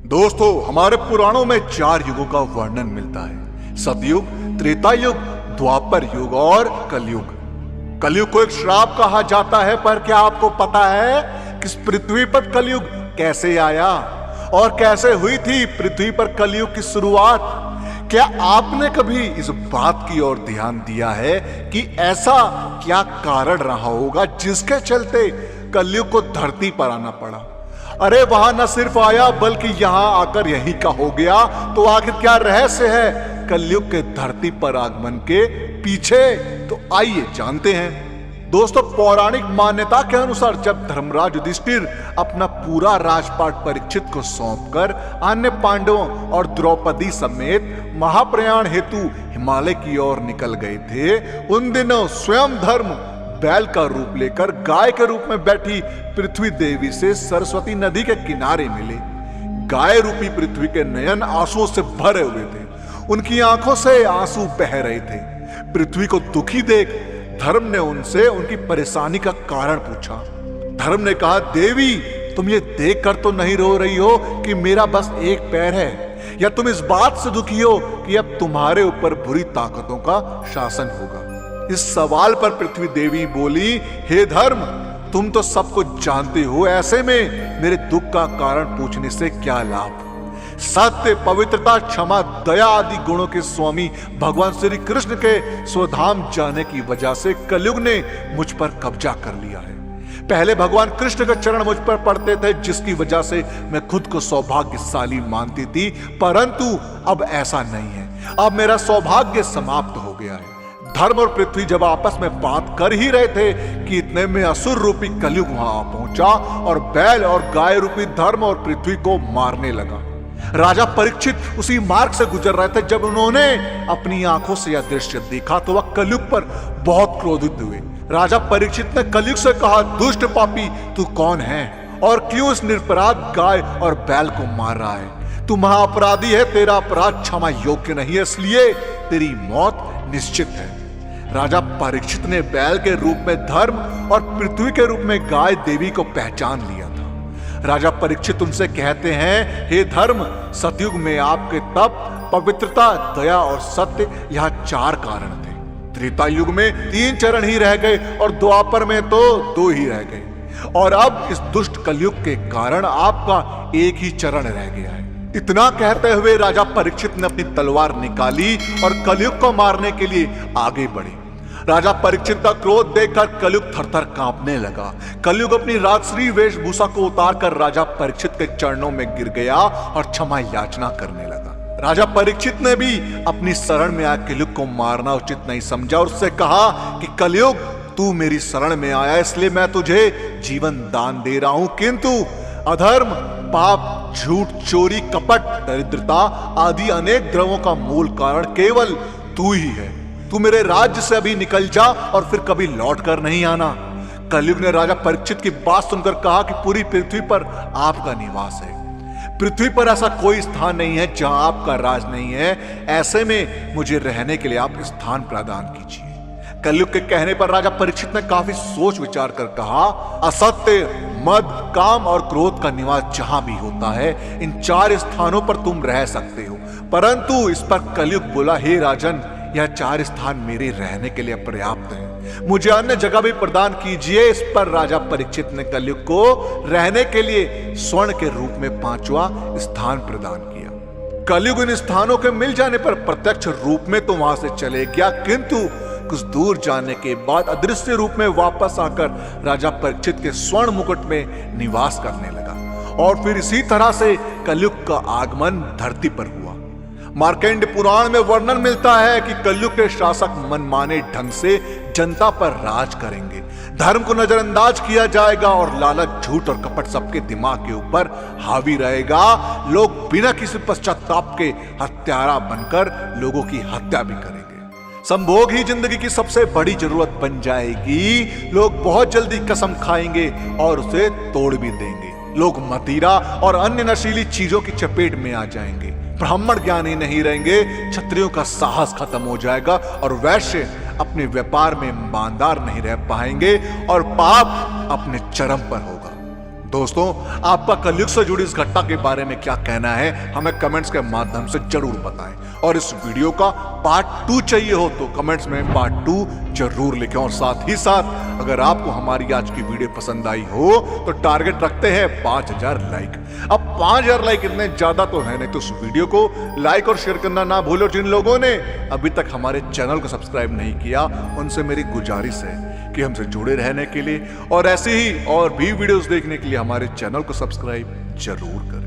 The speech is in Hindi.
दोस्तों, हमारे पुराणों में 4 युगों का वर्णन मिलता है। सतयुग, त्रेता युग, द्वापर युग और कलयुग। कलयुग को एक श्राप कहा जाता है, पर क्या आपको पता है कि इस पृथ्वी पर कलयुग कैसे आया और कैसे हुई थी पृथ्वी पर कलयुग की शुरुआत? क्या आपने कभी इस बात की ओर ध्यान दिया है कि ऐसा क्या कारण रहा होगा जिसके चलते कलयुग को धरती पर आना पड़ा? अरे वहां न सिर्फ आया बल्कि यहां आकर यहीं का हो गया। तो आखिर क्या रहस्य है कलयुग के धरती पर आगमन के पीछे? तो आइए जानते हैं। दोस्तों, पौराणिक मान्यता के अनुसार जब धर्मराज युधिष्ठिर अपना पूरा राजपाट परीक्षित को सौंपकर अन्य पांडवों और द्रौपदी समेत महाप्रयाण हेतु हिमालय की ओर निकल गए थे, उन दिनों स्वयं धर्म बैल का रूप लेकर गाय के रूप में बैठी पृथ्वी देवी से सरस्वती नदी के किनारे मिले। गाय रूपी पृथ्वी के नयन आंसुओं से भरे हुए थे, उनकी आंखों से आंसू बह रहे थे। पृथ्वी को दुखी देख धर्म ने उनसे उनकी परेशानी का कारण पूछा। धर्म ने कहा, देवी, तुम ये देखकर तो नहीं रो रही हो कि मेरा बस एक पैर है, या तुम इस बात से दुखी हो कि अब तुम्हारे ऊपर बुरी ताकतों का शासन होगा? इस सवाल पर पृथ्वी देवी बोली, हे धर्म, तुम तो सब कुछ जानते हो, ऐसे में मेरे दुख का कारण पूछने से क्या लाभ? सत्य, पवित्रता, क्षमा, दया आदि गुणों के स्वामी भगवान श्री कृष्ण के स्वधाम जाने की वजह से कलयुग ने मुझ पर कब्जा कर लिया है। पहले भगवान कृष्ण के चरण मुझ पर पड़ते थे, जिसकी वजह से मैं खुद को सौभाग्यशाली मानती थी, परंतु अब ऐसा नहीं है। अब मेरा सौभाग्य समाप्त हो गया है। धर्म और पृथ्वी जब आपस में बात कर ही रहे थे कि इतने में असुर रूपी कलयुग वहां पहुंचा और बैल और गाय रूपी धर्म और पृथ्वी को मारने लगा। राजा परीक्षित उसी मार्ग से गुजर रहे थे जब उन्होंने अपनी आंखों से यह दृश्य देखा तो वह कलयुग पर बहुत क्रोधित हुए। राजा परीक्षित ने कलयुग से कहा, दुष्ट पापी, तू कौन है और क्यों इस निरपराध गाय और बैल को मार रहा है? तू महाअपराधी है, तेरा अपराध क्षमा योग्य नहीं है, इसलिए तेरी मौत निश्चित है। राजा परीक्षित ने बैल के रूप में धर्म और पृथ्वी के रूप में गाय देवी को पहचान लिया था। राजा परीक्षित उनसे कहते हैं, हे धर्म, सतयुग में आपके तप, पवित्रता, दया और सत्य, यह 4 कारण थे। त्रेता युग में 3 चरण ही रह गए और द्वापर में तो 2 ही रह गए, और अब इस दुष्ट कलयुग के कारण आपका एक ही चरण रह गया है। इतना कहते हुए राजा परीक्षित ने अपनी तलवार निकाली और कलयुग को मारने के लिए आगे बढ़े। राजा परीक्षित का क्रोध देखकर कलयुग थरथर कांपने लगा। कलयुग अपनी राजश्री वेशभूषा को उतारकर राजा परीक्षित के चरणों में गिर गया और क्षमा याचना करने लगा। राजा परीक्षित ने भी अपनी शरण में आकर कलयुग को मारना उचित नहीं समझा और उससे कहा कि कलयुग, तू मेरी शरण में आया, इसलिए मैं तुझे जीवन दान दे रहा हूं, किंतु अधर्म, पाप, झूठ, चोरी, कपट, दरिद्रता आदि अनेक द्रवों का मूल कारण केवल तू ही है। तू मेरे राज्य से अभी निकल जा और फिर कभी लौट कर नहीं आना। कलयुग ने राजा परीक्षित की बात सुनकर कहा कि पूरी पृथ्वी पर आपका निवास है। पृथ्वी पर ऐसा कोई स्थान नहीं है जहां आपका राज नहीं है, ऐसे में मुझे रहने के लिए आप स्थान प्रदान कीजिए। कलयुग के कहने पर राजा परीक्षित ने काफी सोच विचार कर कहा, असत्य, मद, काम और क्रोध का निवास जहां भी होता है, इन 4 स्थानों पर तुम रह सकते हो। परंतु इस पर कलयुग बोला, हे राजन, यह 4 स्थान मेरे रहने के लिए पर्याप्त है, मुझे अन्य जगह भी प्रदान कीजिए। इस पर राजा परीक्षित ने कलयुग को रहने के लिए स्वर्ण के रूप में 5वां स्थान प्रदान किया। कलयुग इन स्थानों के मिल जाने पर प्रत्यक्ष रूप में तो वहां से चले गया, किंतु कुछ दूर जाने के बाद अदृश्य रूप में वापस आकर राजा परीक्षित के स्वर्ण मुकुट में निवास करने लगा। और फिर इसी तरह से कलयुग का आगमन धरती पर हुआ। मार्कंड पुराण में वर्णन मिलता है कि कलयुग के शासक मनमाने ढंग से जनता पर राज करेंगे, धर्म को नजरअंदाज किया जाएगा और लालच, झूठ और कपट सबके दिमाग के ऊपर हावी रहेगा। लोग बिना किसी पश्चाताप के हत्यारा बनकर लोगों की हत्या भी करेंगे। संभोग ही जिंदगी की सबसे बड़ी जरूरत बन जाएगी। लोग बहुत जल्दी कसम खाएंगे और उसे तोड़ भी देंगे। लोग मदिरा और अन्य नशीली चीजों की चपेट में आ जाएंगे। ब्राह्मण ज्ञानी नहीं रहेंगे, क्षत्रियों का साहस खत्म हो जाएगा और वैश्य अपने व्यापार में ईमानदार नहीं रह पाएंगे और पाप अपने चरम पर होगा। दोस्तों, आपका कलयुग से जुड़ी इस घटना के बारे में क्या कहना है, हमें कमेंट्स के माध्यम से जरूर बताएं। और इस वीडियो का पार्ट 2 चाहिए हो तो कमेंट्स में पार्ट 2 जरूर लिखें। और साथ ही साथ अगर आपको हमारी आज की वीडियो पसंद आई हो तो टारगेट रखते हैं 5000 लाइक। अब 5000 लाइक इतने ज्यादा तो है नहीं, तो इस वीडियो को लाइक और शेयर करना ना भूलो। जिन लोगों ने अभी तक हमारे चैनल को सब्सक्राइब नहीं किया, उनसे मेरी गुजारिश है कि हमसे जुड़े रहने के लिए और ऐसे ही और भी वीडियोस देखने के लिए हमारे चैनल को सब्सक्राइब जरूर करें।